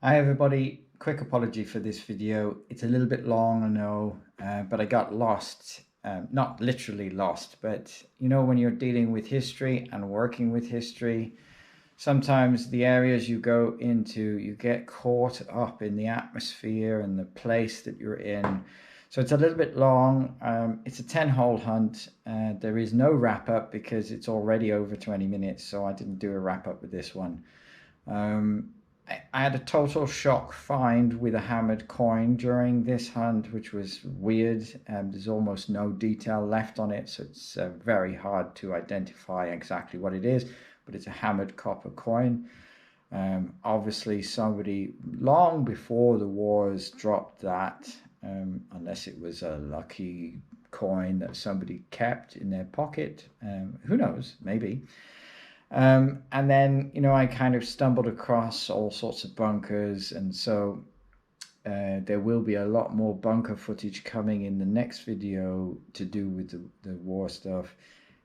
Hi everybody, quick apology for this video. It's a little bit long, I know, but I got lost. Not literally lost, but you know, when you're dealing with history and working with history, sometimes the areas you go into, you get caught up in the atmosphere and the place that you're in. So it's a little bit long. It's a 10-hole hunt. There is no wrap up because it's already over 20 minutes, so I didn't do a wrap up with this one. Um, I had a total shock find with a hammered coin during this hunt, which was weird. There's almost no detail left on it, so it's very hard to identify exactly what it is, but it's a hammered copper coin. Obviously, somebody long before the wars dropped that, unless it was a lucky coin that somebody kept in their pocket. Who knows? Maybe. And then, I kind of stumbled across all sorts of bunkers. And so there will be a lot more bunker footage coming in the next video to do with the war stuff.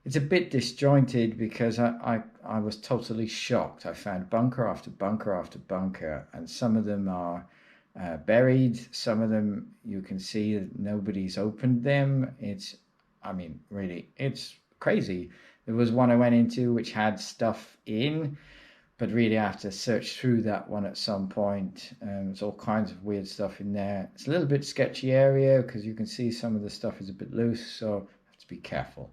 It's a bit disjointed because I was totally shocked. I found bunker after bunker after bunker, and some of them are buried. Some of them you can see that nobody's opened them. Really, it's crazy. There was one I went into which had stuff in, but really I have to search through that one at some point. There's all kinds of weird stuff in there. It's a little bit sketchy area because you can see some of the stuff is a bit loose, so I have to be careful.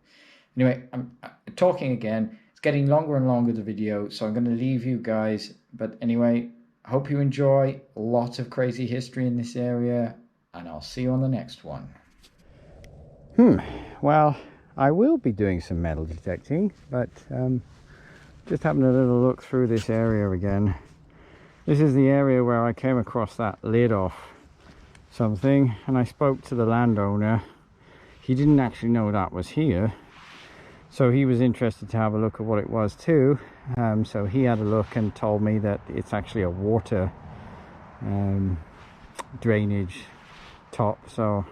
Anyway, I'm talking again. It's getting longer and longer, the video, so I'm going to leave you guys. But anyway, I hope you enjoy. A lot of crazy history in this area, and I'll see you on the next one. Well, I will be doing some metal detecting, but just having a little look through this area again. This is the area where I came across that lid off something, and I spoke to the landowner. He didn't actually know that was here, so he was interested to have a look at what it was too. So he had a look and told me that it's actually a water drainage top. So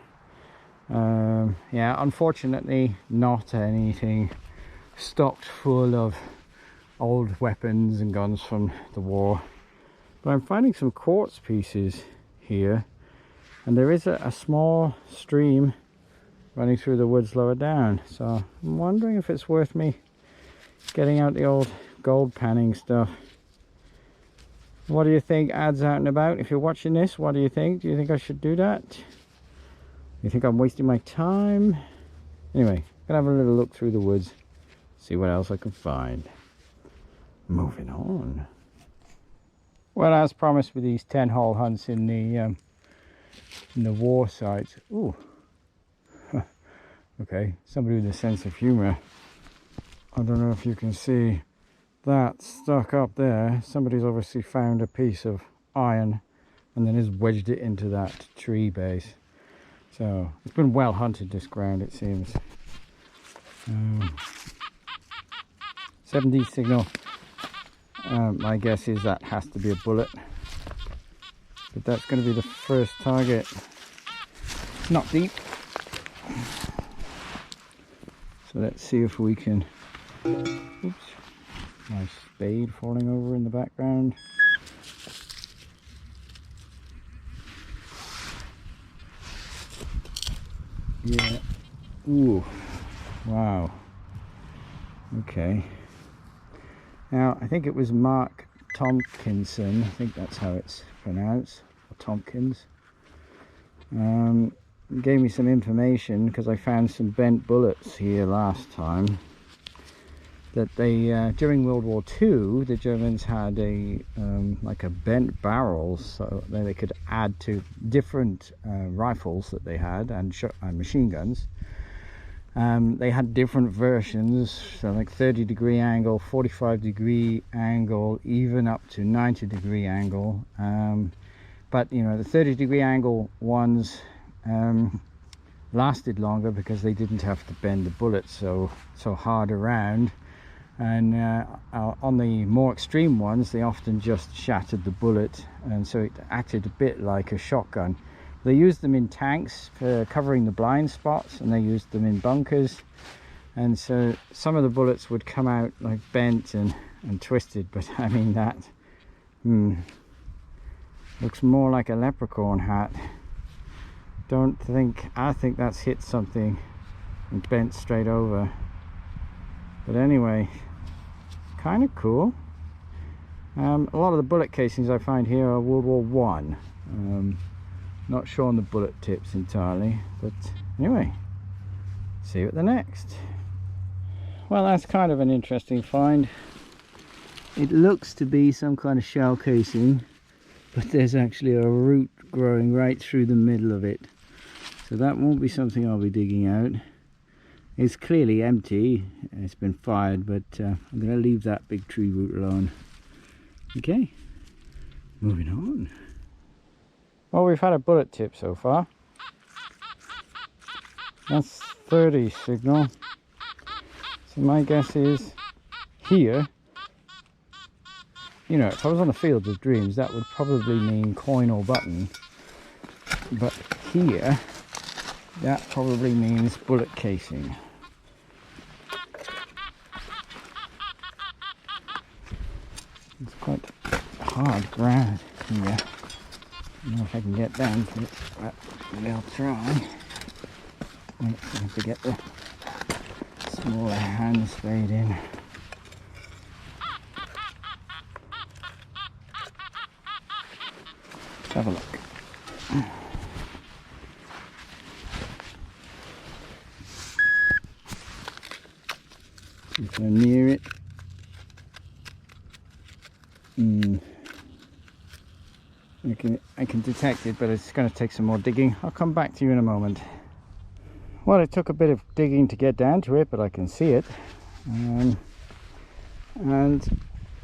yeah, unfortunately not anything stocked full of old weapons and guns from the war, but I'm finding some quartz pieces here, and there is a small stream running through the woods lower down, so I'm wondering if it's worth me getting out the old gold panning stuff. What do you think, ads out and about? If you're watching this, what do you think? Do you think I should do that? You think I'm wasting my time? Anyway, gonna have a little look through the woods, see what else I can find. Moving on. Well, as promised with these 10-hole hunts in the war sites. Ooh. Okay, somebody with a sense of humor. I don't know if you can see that stuck up there. Somebody's obviously found a piece of iron and then has wedged it into that tree base. So it's been well hunted, this ground, it seems. 7D signal. My guess is that has to be a bullet, but that's going to be the first target. Not deep. So let's see if we can. Oops, my spade falling over in the background. Yeah. Ooh. Wow. Okay. Now, I think it was Mark Tompkinson. I think that's how it's pronounced. Or Tompkins. Gave me some information because I found some bent bullets here last time. That they, during World War II, the Germans had like a bent barrel, so that they could add to different rifles that they had and machine guns. They had different versions, so like 30-degree angle, 45-degree angle, even up to 90-degree angle. But you know, the 30-degree angle ones lasted longer because they didn't have to bend the bullets so hard around. And on the more extreme ones, they often just shattered the bullet, and so it acted a bit like a shotgun. They used them in tanks for covering the blind spots, and they used them in bunkers, and so some of the bullets would come out like bent and twisted. But I mean, that Looks more like a leprechaun hat. I think that's hit something and bent straight over. But anyway, kind of cool. A lot of the bullet casings I find here are World War One. Not showing the bullet tips entirely, but anyway, see you at the next. Well, that's kind of an interesting find. It looks to be some kind of shell casing, but there's actually a root growing right through the middle of it. So that won't be something I'll be digging out. It's clearly empty, it's been fired, but I'm going to leave that big tree root alone. Okay, moving on. Well, we've had a bullet tip so far. That's 30 signal. So my guess is here, you know, if I was on the Field of Dreams, that would probably mean coin or button. But here, that probably means bullet casing. It's quite hard ground here. I don't know if I can get down to it, but maybe I'll try. I have to get the smaller hand spade in. Let's have a look. If I'm near it. I can detect it, but it's going to take some more digging. I'll come back to you in a moment. Well, it took a bit of digging to get down to it, but I can see it. And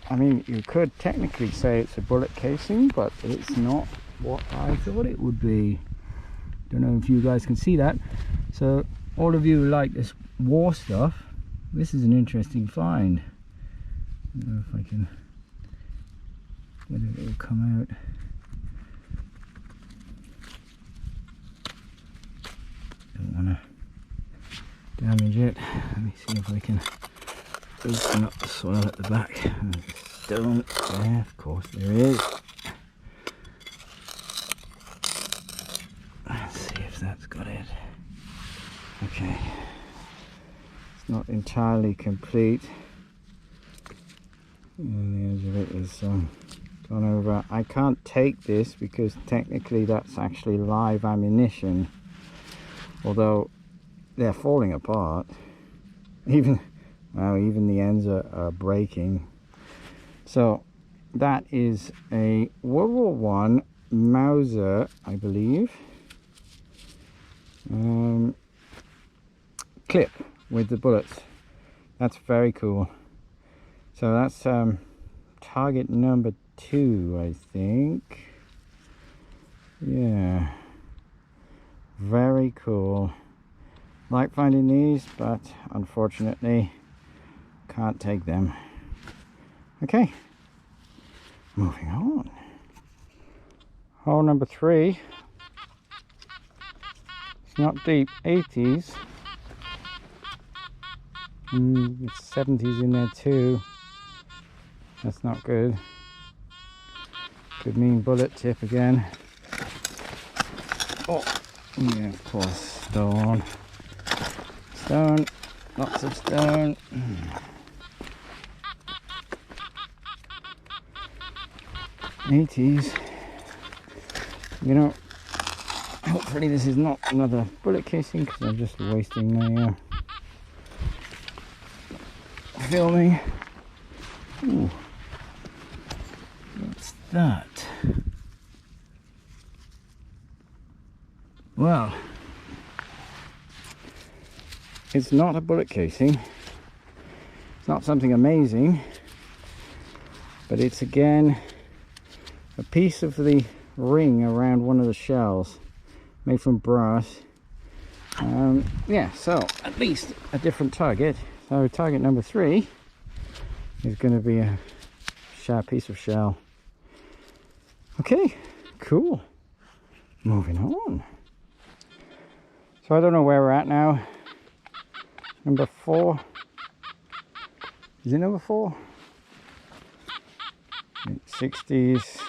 I mean, you could technically say it's a bullet casing, but it's not what I thought it would be. Don't know if you guys can see that. So all of you who like this war stuff, this is an interesting find. I don't know if I can get it to come out. Don't want to damage it. Let me see if I can open up the soil at the back. There's a stone there, of course there is. Let's see if that's got it. Okay, it's not entirely complete. And the edge of it is gone over. I can't take this because technically that's actually live ammunition. Although they're falling apart, even the ends are breaking. So that is a World War One Mauser, I believe, clip with the bullets. That's very cool. So that's target number 2, I think. Yeah. Very cool. Like finding these, but unfortunately can't take them. Okay, moving on. Hole number 3. It's not deep. 80s. It's 70s in there too. That's not good. Could mean bullet tip again. Oh. Yeah, of course, stone. Stone, lots of stone. 80s. You know, hopefully this is not another bullet casing because I'm just wasting my filming. Ooh. What's that? Well, it's not a bullet casing. It's not something amazing, but it's again a piece of the ring around one of the shells made from brass. Yeah, so at least a different target. So target number 3 is going to be a piece of shell. Okay, cool. Moving on. So I don't know where we're at now. Number 4. Is it number 4? 60s.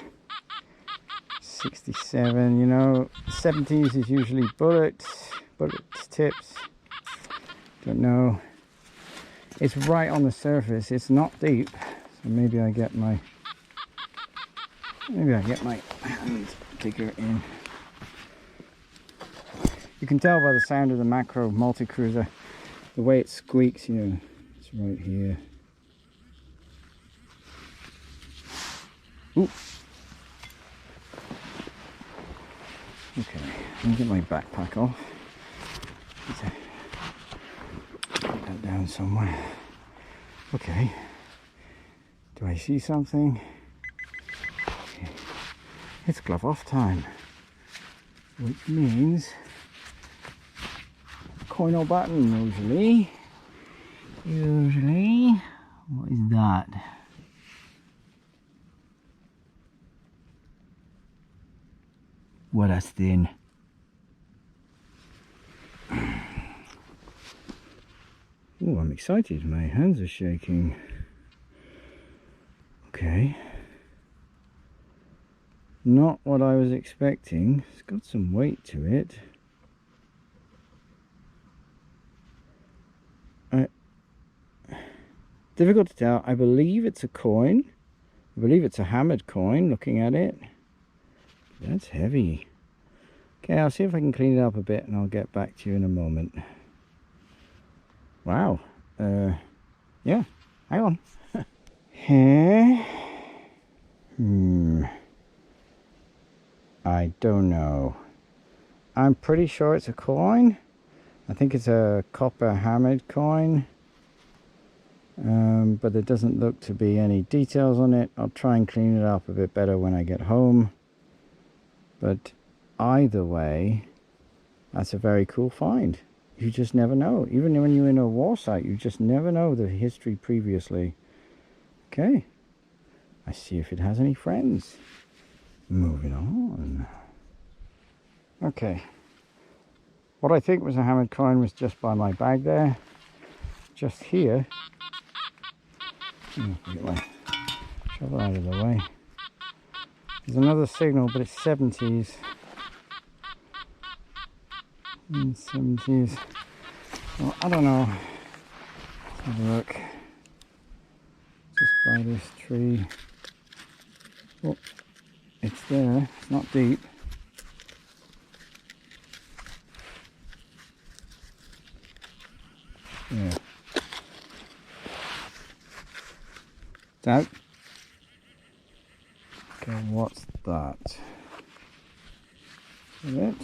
67, you know. 70s is usually bullet tips. Don't know. It's right on the surface. It's not deep, so maybe I get my hand digger in. You can tell by the sound of the macro multi-cruiser, the way it squeaks, you know, it's right here. Ooh. Okay, let me get my backpack off. Put that down somewhere. Okay. Do I see something? Okay. It's glove off time, which means coin or button usually. What is that? What a thin. Oh, I'm excited. My hands are shaking. Okay. Not what I was expecting. It's got some weight to it. Difficult to tell. I believe it's a coin. I believe it's a hammered coin, looking at it. That's heavy. Okay, I'll see if I can clean it up a bit and I'll get back to you in a moment. Wow. Yeah, hang on. Here. I don't know. I'm pretty sure it's a coin. I think it's a copper hammered coin. But there doesn't look to be any details on it. I'll try and clean it up a bit better when I get home. But either way, that's a very cool find. You just never know. Even when you're in a war site, you just never know the history previously. Okay. I see if it has any friends. Moving on. Okay. What I think was a hammered coin was just by my bag there. Just here. Get my shovel out of the way. There's another signal, but it's 70s. 70s. Well, I don't know. Let's have a look. Just by this tree. Oh, it's there. It's not deep. Yeah. That. Okay, what's that? Is that it?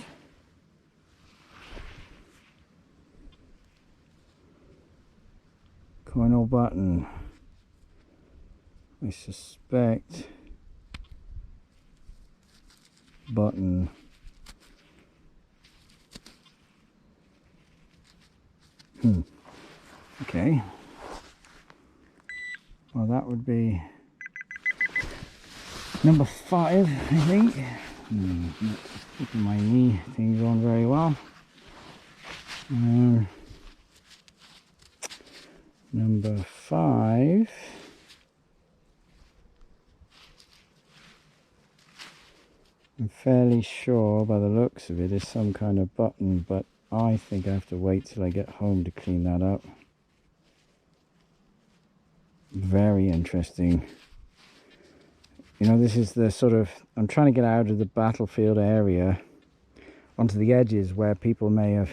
Coin or button? I suspect button. Okay. Well, that would be number 5, I think. Keeping my knee things on very well. Number 5. I'm fairly sure by the looks of it is some kind of button, but I think I have to wait till I get home to clean that up. Very interesting. You know, this is the sort of, I'm trying to get out of the battlefield area onto the edges where people may have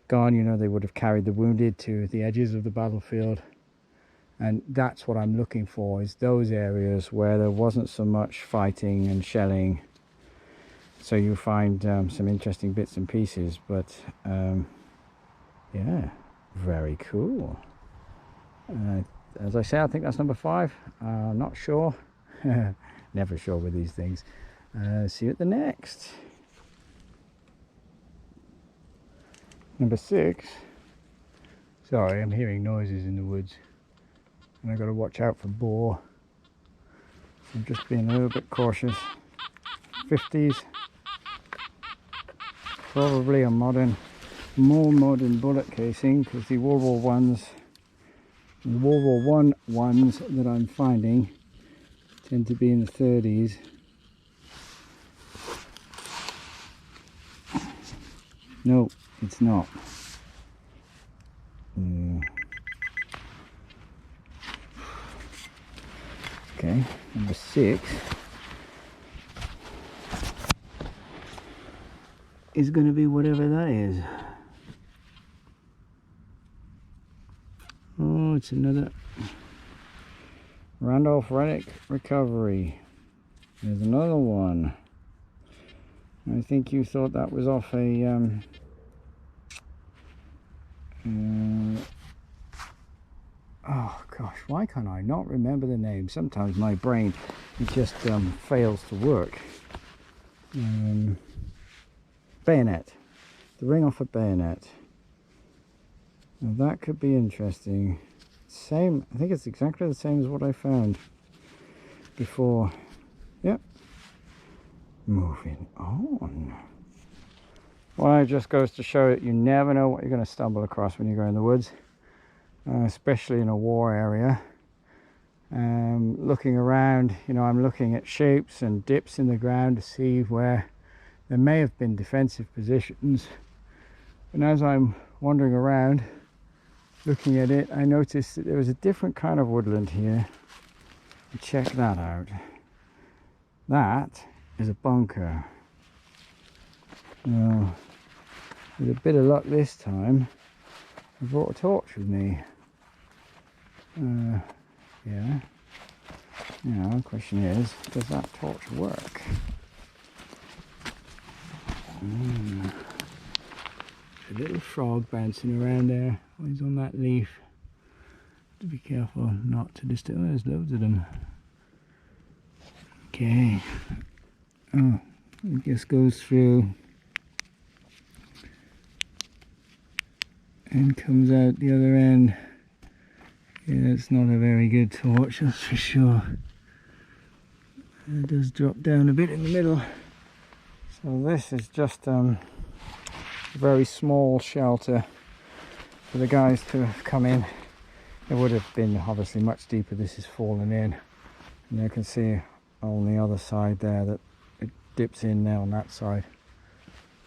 gone, you know, they would have carried the wounded to the edges of the battlefield. And that's what I'm looking for, is those areas where there wasn't so much fighting and shelling. So you find some interesting bits and pieces, but yeah, very cool. As I say, I think that's number 5. Not sure. Never sure with these things. See you at the next. Number 6. Sorry, I'm hearing noises in the woods. And I've got to watch out for boar. I'm just being a little bit cautious. 50s. Probably a more modern bullet casing, because the World War Ones, the World War One ones that I'm finding tend to be in the 30s. No, it's not. Okay, number 6 is going to be whatever that is. Oh, it's another Randolph Reddick recovery. There's another one. I think you thought that was off a oh gosh, why can't I not remember the name? Sometimes my brain just fails to work. Bayonet. The ring off a Bayonet. Now that could be interesting. Same, I think it's exactly the same as what I found before. Yep. Moving on. Well, it just goes to show that you never know what you're going to stumble across when you go in the woods, especially in a war area. Looking around, you know, I'm looking at shapes and dips in the ground to see where there may have been defensive positions. And as I'm wandering around looking at it, I noticed that there was a different kind of woodland here. Check that out. That is a bunker. Now, with a bit of luck this time, I brought a torch with me. Yeah. Now, the question is, does that torch work? A little frog bouncing around there. Oh, he's on that leaf. To be careful not to disturb. Oh, there's loads of them. Okay. Oh, it just goes through and comes out the other end. Yeah, it's not a very good torch, that's for sure. It does drop down a bit in the middle. So this is just a very small shelter for the guys to have come in. It would have been obviously much deeper. This is fallen in, and you can see on the other side there that it dips in now on that side.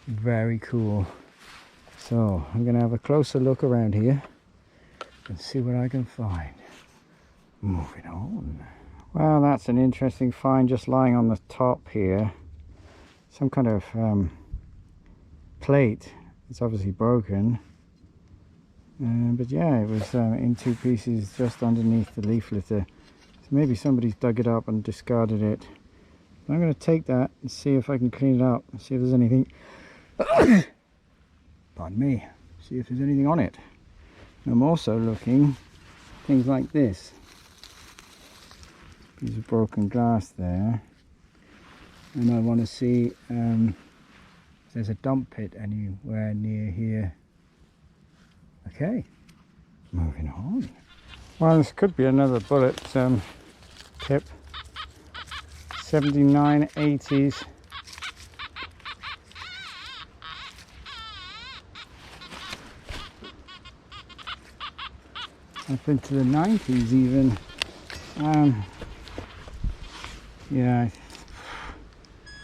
Very cool. So I'm going to have a closer look around here and see what I can find. Moving on. Well, that's an interesting find just lying on the top here. Some kind of plate. It's obviously broken. But yeah, it was in 2 pieces just underneath the leaflet there. So maybe somebody's dug it up and discarded it. I'm going to take that and see if I can clean it up and see if there's anything pardon me, see if there's anything on it. I'm also looking things like this. Piece of broken glass there, and I want to see if there's a dump pit anywhere near here. Okay, moving on. Well, this could be another bullet tip. 7980s. Up into the 90s even. Yeah,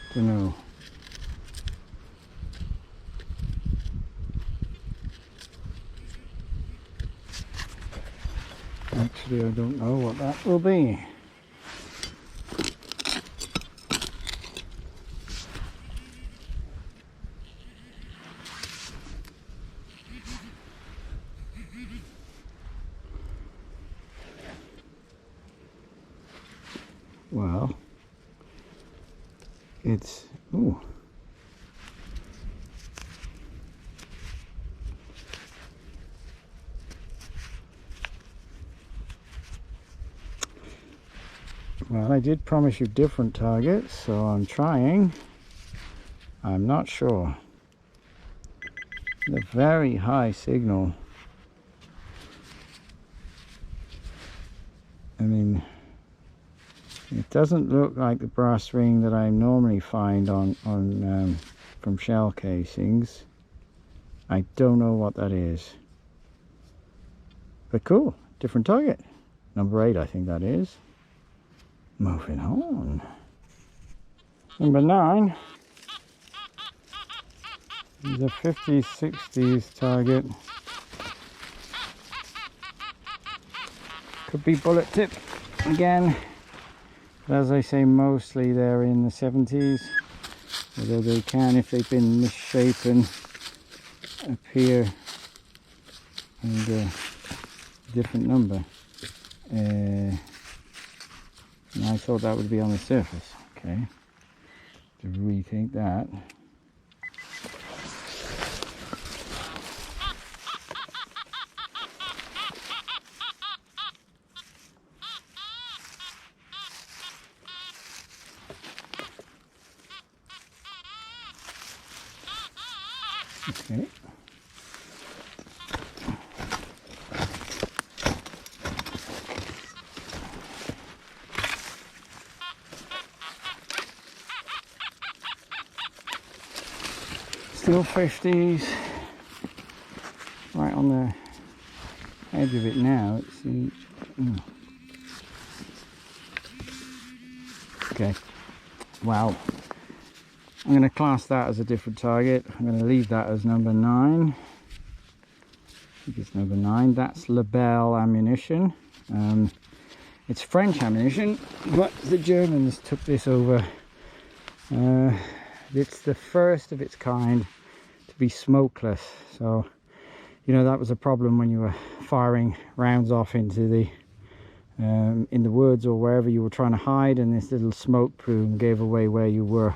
I don't know. Actually, I don't know what that will be. Well, it's, ooh. Well, I did promise you different targets, so I'm trying. I'm not sure. The very high signal. I mean, it doesn't look like the brass ring that I normally find on from shell casings. I don't know what that is. But cool, different target. Number 8, I think that is. Moving on. Number 9. There's a 50s, 60s target. Could be bullet tip again, but as I say, mostly they're in the 70s, although they can, if they've been misshapen, appear and a different number. And I thought that would be on the surface. Okay, to rethink that. Okay. Still 50s, right on the edge of it now. It's the, okay, wow. I'm going to class that as a different target. I'm going to leave that as number 9. I think it's number 9. That's Lebel ammunition. It's French ammunition, but the Germans took this over. It's the first of its kind to be smokeless, so you know that was a problem when you were firing rounds off into the in the woods or wherever you were trying to hide, and this little smoke plume gave away where you were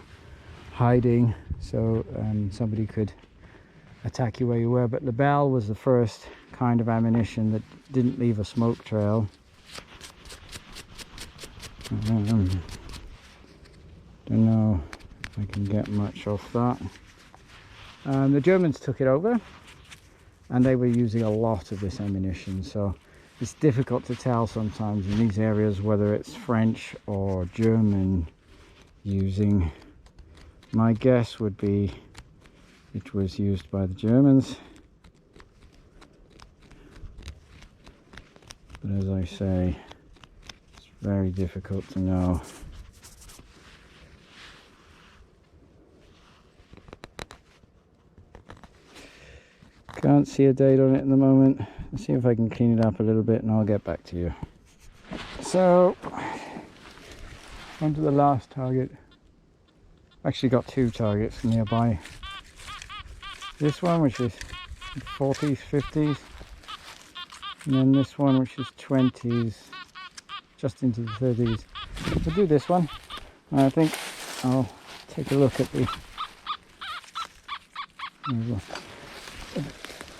hiding, so somebody could attack you where you were. But Lebel was the first kind of ammunition that didn't leave a smoke trail. Don't know if I can get much off that. The Germans took it over, and they were using a lot of this ammunition, so it's difficult to tell sometimes in these areas whether it's French or German using. My guess would be it was used by the Germans, but as I say, it's very difficult to know. Can't see a date on it at the moment. Let's see if I can clean it up a little bit and I'll get back to you. So, on to the last target. Actually got 2 targets nearby. This one, which is 40s, 50s, and then this one, which is 20s, just into the 30s. We'll do this one, and I think I'll take a look at the.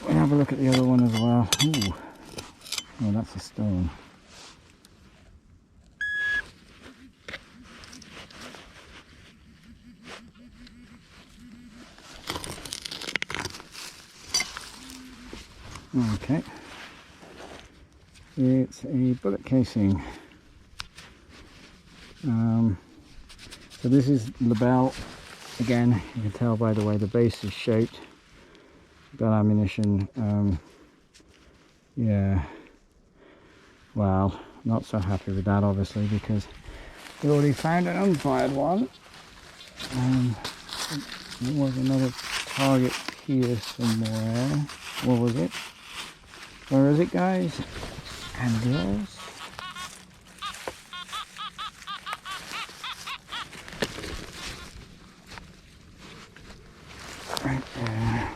We'll have a look at the other one as well. Ooh, oh, that's a stone. Okay, it's a bullet casing. So this is Lebel. Again, you can tell by the way the base is shaped. Got ammunition. Yeah, well, not so happy with that obviously, because we already found an unfired one. There was another target here somewhere. What was it? Where is it, guys and girls? Right there.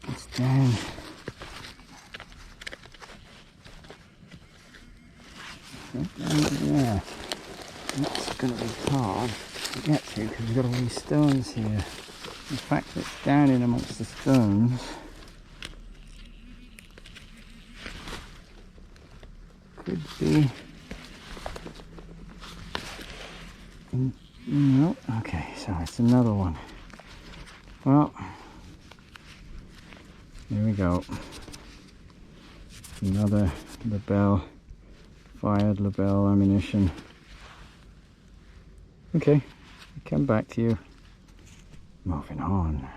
It's down. Yeah, that's going to be hard to get to because we've got all these stones here. In fact, it's down in amongst the stones. Could be. No, okay, so it's another one. Well, here we go. Another Lebel. Fired Lebel ammunition. Okay, I'll come back to you. Moving on.